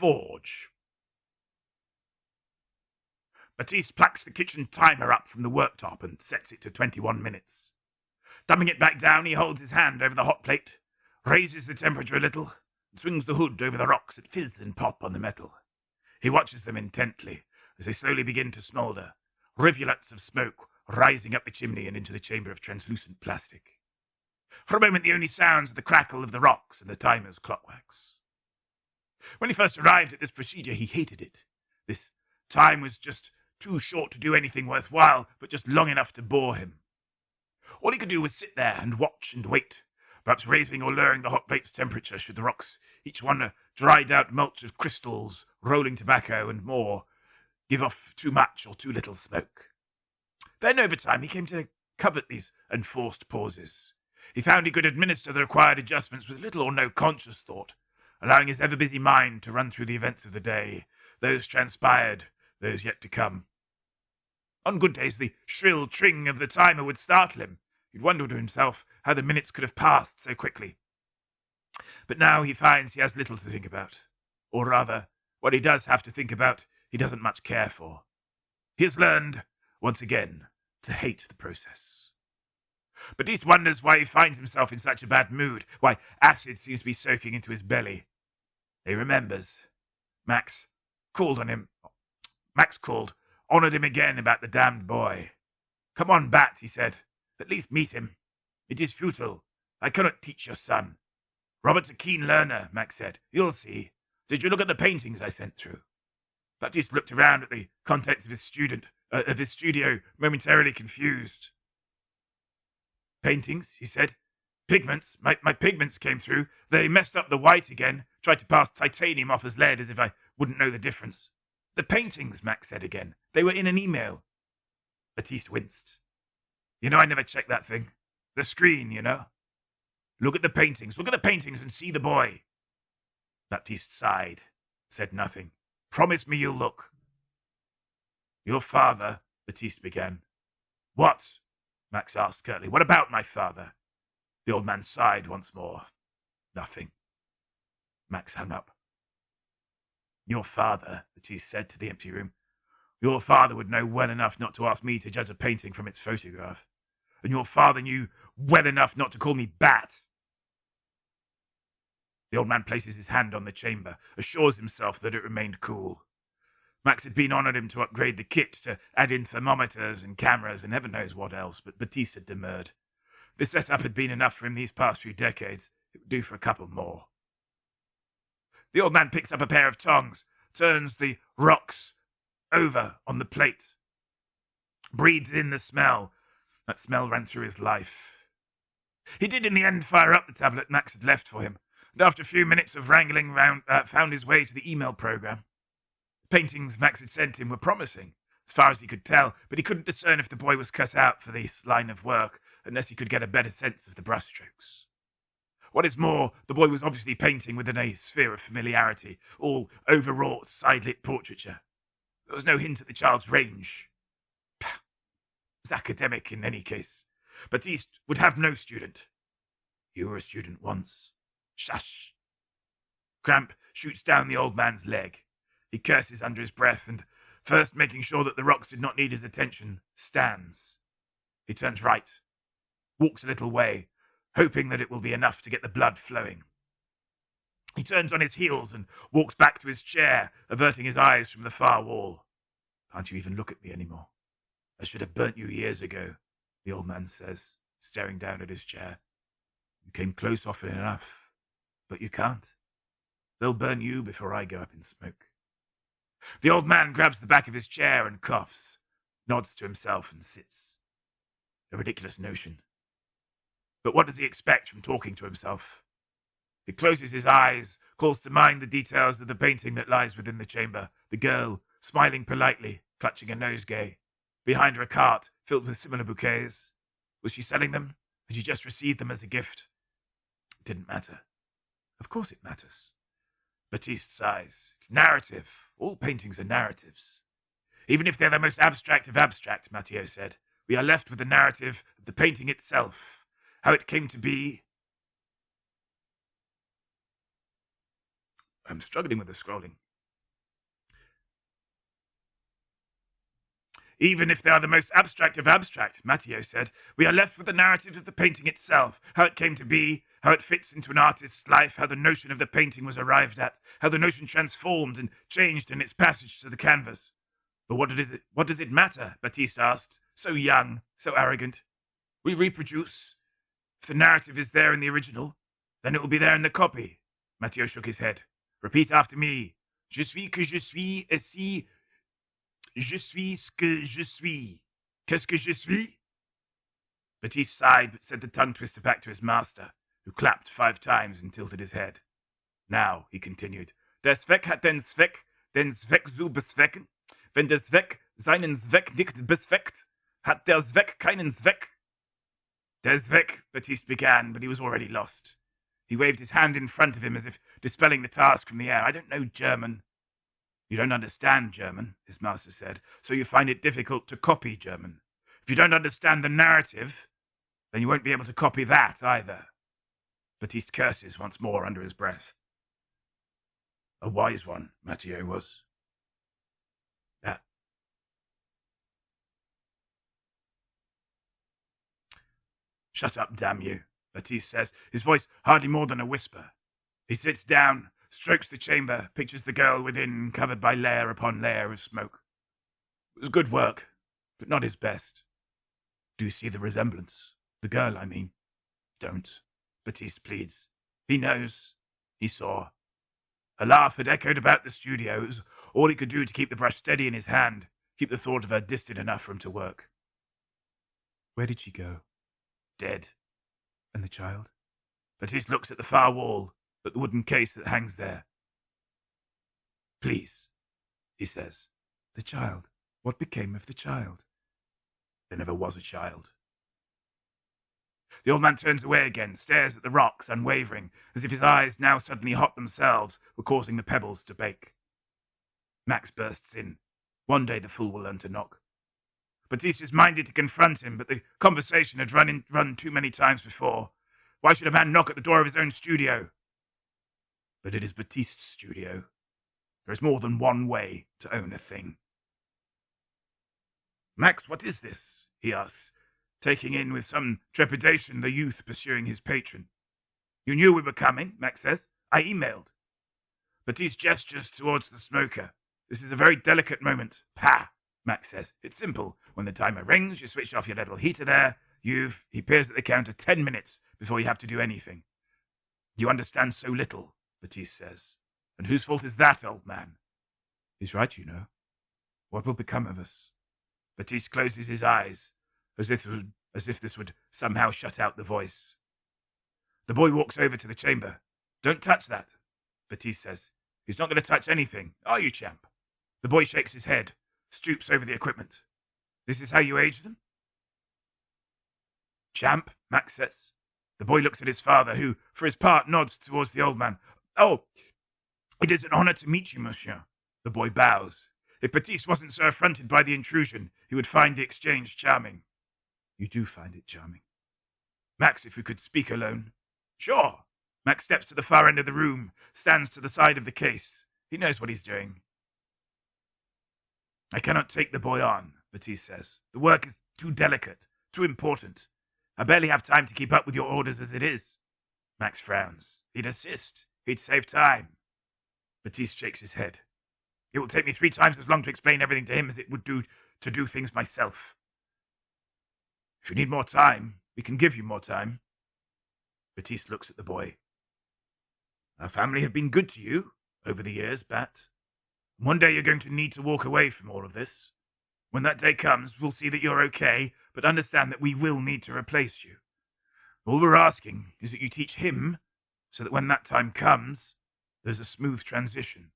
forge. Baptiste plucks the kitchen timer up from the worktop and sets it to 21 minutes. Dumbing it back down, he holds his hand over the hot plate, raises the temperature a little, and swings the hood over the rocks that fizz and pop on the metal. He watches them intently as they slowly begin to smoulder, rivulets of smoke rising up the chimney and into the chamber of translucent plastic. For a moment, the only sounds are the crackle of the rocks and the timer's clockworks. When he first arrived at this procedure, he hated it. This time was just too short to do anything worthwhile, but just long enough to bore him. All he could do was sit there and watch and wait, perhaps raising or lowering the hot plate's temperature should the rocks, each one a dried-out mulch of crystals, rolling tobacco and more, give off too much or too little smoke. Then, over time, he came to covet these enforced pauses. He found he could administer the required adjustments with little or no conscious thought, allowing his ever-busy mind to run through the events of the day, those transpired, those yet to come. On good days, the shrill tring of the timer would startle him. He'd wonder to himself how the minutes could have passed so quickly. But now he finds he has little to think about. Or rather, what he does have to think about, he doesn't much care for. He has learned, once again, to hate the process. Baptiste wonders why he finds himself in such a bad mood, why acid seems to be soaking into his belly. He remembers. Max called, honoured him again about the damned boy. "Come on, Bat," he said. "At least meet him. It is futile. I cannot teach your son." "Robert's a keen learner," Max said. "You'll see. Did you look at the paintings I sent through?" Baptiste looked around at the contents of his studio, momentarily confused. "Paintings," he said. "Pigments. My pigments came through. They messed up the white again, tried to pass titanium off as lead as if I wouldn't know the difference." "The paintings," Max said again. "They were in an email." Baptiste winced. "You know, I never checked that thing. The screen, you know. Look at the paintings and see the boy." Baptiste sighed, said nothing. "Promise me you'll look." "Your father," Baptiste began. "What?" Max asked curtly. "What about my father?" The old man sighed once more. "Nothing." Max hung up. "Your father," Baptiste said to the empty room, "your father would know well enough not to ask me to judge a painting from its photograph. And your father knew well enough not to call me Bat." The old man places his hand on the chamber, assures himself that it remained cool. Max had been honoured him to upgrade the kit, to add in thermometers and cameras and heaven knows what else, but Baptiste had demurred. This setup had been enough for him these past few decades. It would do for a couple more. The old man picks up a pair of tongs, turns the rocks over on the plate, breathes in the smell. That smell ran through his life. He did in the end fire up the tablet Max had left for him, and after a few minutes of wrangling round, found his way to the email program. The paintings Max had sent him were promising, as far as he could tell, but he couldn't discern if the boy was cut out for this line of work unless he could get a better sense of the brushstrokes. What is more, the boy was obviously painting within a sphere of familiarity, all overwrought, side-lit portraiture. There was no hint at the child's range. It was academic in any case. Baptiste would have no student. "You were a student once." "Shush." Cramp shoots down the old man's leg. He curses under his breath and, first making sure that the rocks did not need his attention, stands. He turns right, walks a little way, hoping that it will be enough to get the blood flowing. He turns on his heels and walks back to his chair, averting his eyes from the far wall. "Can't you even look at me anymore? I should have burnt you years ago," the old man says, staring down at his chair. "You came close often enough, but you can't. They'll burn you before I go up in smoke." The old man grabs the back of his chair and coughs, nods to himself and sits. A ridiculous notion. But what does he expect from talking to himself? He closes his eyes, calls to mind the details of the painting that lies within the chamber. The girl, smiling politely, clutching a nosegay. Behind her a cart filled with similar bouquets. Was she selling them? Had she just received them as a gift? It didn't matter. Of course it matters. Baptiste sighs. It's narrative. All paintings are narratives. Even if they're the most abstract of abstract, Mathieu said, we are left with the narrative of the painting itself, how it came to be. I'm struggling with the scrolling. Even if they are the most abstract of abstract, Matteo said, we are left with the narrative of the painting itself, how it came to be, how it fits into an artist's life, how the notion of the painting was arrived at, how the notion transformed and changed in its passage to the canvas. But what does it matter? Baptiste asked, so young, so arrogant. We reproduce. If the narrative is there in the original, then it will be there in the copy. Matteo shook his head. Repeat after me. Je suis que je suis, et si je suis ce que je suis. Qu'est-ce que je suis? Baptiste sighed, but sent the tongue twister back to his master, who clapped 5 times and tilted his head. Now, he continued, der Zweck hat den Zweck zu bezwecken. Wenn der Zweck seinen Zweck nicht bezweckt, hat der Zweck keinen Zweck. Der Zweck, Baptiste began, but he was already lost. He waved his hand in front of him as if dispelling the task from the air. I don't know German. You don't understand German, his master said, so you find it difficult to copy German. If you don't understand the narrative, then you won't be able to copy that either. Baptiste curses once more under his breath. A wise one, Matteo was. That. Shut up, damn you, Baptiste says, his voice hardly more than a whisper. He sits down, strokes the chamber, pictures the girl within, covered by layer upon layer of smoke. It was good work, but not his best. Do you see the resemblance? The girl, I mean. Don't, Baptiste pleads. He knows. He saw. Her laugh had echoed about the studio. It was all he could do to keep the brush steady in his hand, keep the thought of her distant enough for him to work. Where did she go? Dead. And the child? Baptiste looks at the far wall, at the wooden case that hangs there. Please, he says. The child? What became of the child? There never was a child. The old man turns away again, stares at the rocks, unwavering, as if his eyes, now suddenly hot themselves, were causing the pebbles to bake. Max bursts in. One day the fool will learn to knock. Baptiste is minded to confront him, but the conversation had run too many times before. Why should a man knock at the door of his own studio? But it is Baptiste's studio. There is more than one way to own a thing. Max, what is this? He asks, taking in with some trepidation the youth pursuing his patron. You knew we were coming, Max says. I emailed. Baptiste gestures towards the smoker. This is a very delicate moment. Pah, Max says. It's simple. When the timer rings, you switch off your little heater there. He peers at the counter 10 minutes before you have to do anything. You understand so little, Baptiste says. And whose fault is that, old man? He's right, you know. What will become of us? Baptiste closes his eyes, as if this would somehow shut out the voice. The boy walks over to the chamber. Don't touch that, Baptiste says. He's not going to touch anything, are you, champ? The boy shakes his head, stoops over the equipment. This is how you age them? Champ, Max says. The boy looks at his father, who, for his part, nods towards the old man. Oh, it is an honor to meet you, monsieur. The boy bows. If Baptiste wasn't so affronted by the intrusion, he would find the exchange charming. You do find it charming. Max, if we could speak alone. Sure. Max steps to the far end of the room, stands to the side of the case. He knows what he's doing. I cannot take the boy on, Baptiste says. The work is too delicate, too important. I barely have time to keep up with your orders as it is. Max frowns. He'd assist. He'd save time. Baptiste shakes his head. It will take me 3 times as long to explain everything to him as it would do to do things myself. If you need more time, we can give you more time. Baptiste looks at the boy. Our family have been good to you over the years, Bat. One day you're going to need to walk away from all of this. When that day comes, we'll see that you're okay, but understand that we will need to replace you. All we're asking is that you teach him so that when that time comes, there's a smooth transition.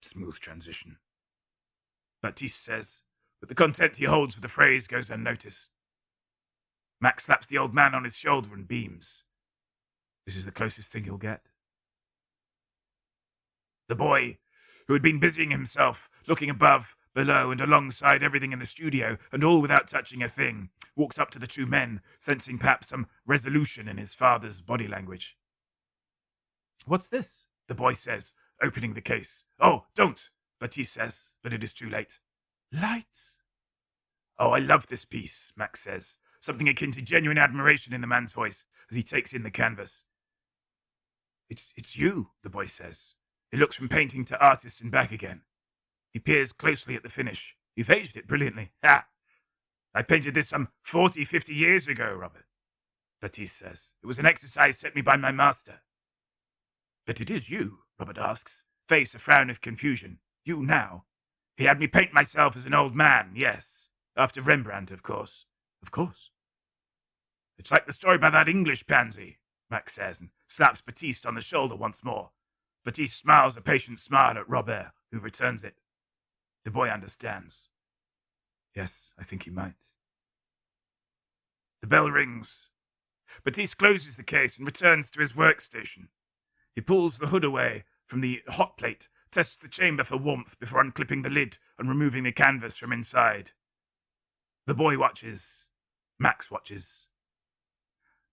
Smooth transition. Baptiste says, but the content he holds for the phrase goes unnoticed. Max slaps the old man on his shoulder and beams. This is the closest thing he'll get. The boy, who had been busying himself, looking above, below, and alongside everything in the studio, and all without touching a thing, walks up to the 2 men, sensing perhaps some resolution in his father's body language. What's this? The boy says, opening the case. Oh, don't, Baptiste says, but it is too late. Light, "Oh, I love this piece," Max says, something akin to genuine admiration in the man's voice as he takes in the canvas. It's you, the boy says. He looks from painting to artist and back again. He peers closely at the finish. You've aged it brilliantly. Ha! I painted this some 40, 50 years ago, Robert, Baptiste says. It was an exercise set me by my master. But it is you, Robert asks, face a frown of confusion. You now. He had me paint myself as an old man, yes. After Rembrandt, of course. Of course. It's like the story about that English pansy, Max says, and slaps Baptiste on the shoulder once more. Baptiste smiles a patient smile at Robert, who returns it. The boy understands. Yes, I think he might. The bell rings. Baptiste closes the case and returns to his workstation. He pulls the hood away from the hot plate, tests the chamber for warmth before unclipping the lid and removing the canvas from inside. The boy watches. Max watches.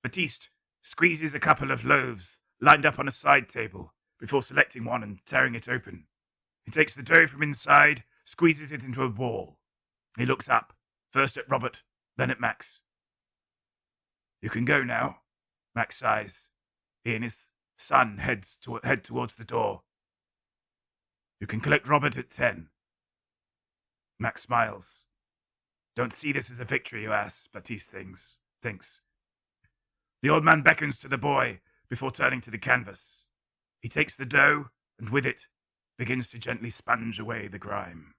Baptiste squeezes a couple of loaves lined up on a side table before selecting one and tearing it open. He takes the dough from inside, squeezes it into a ball. He looks up, first at Robert, then at Max. You can go now, Max sighs. He and his son head towards the door. You can collect Robert at 10. Max smiles. Don't see this as a victory, you ass, Baptiste thinks. The old man beckons to the boy before turning to the canvas. He takes the dough and with it begins to gently sponge away the grime.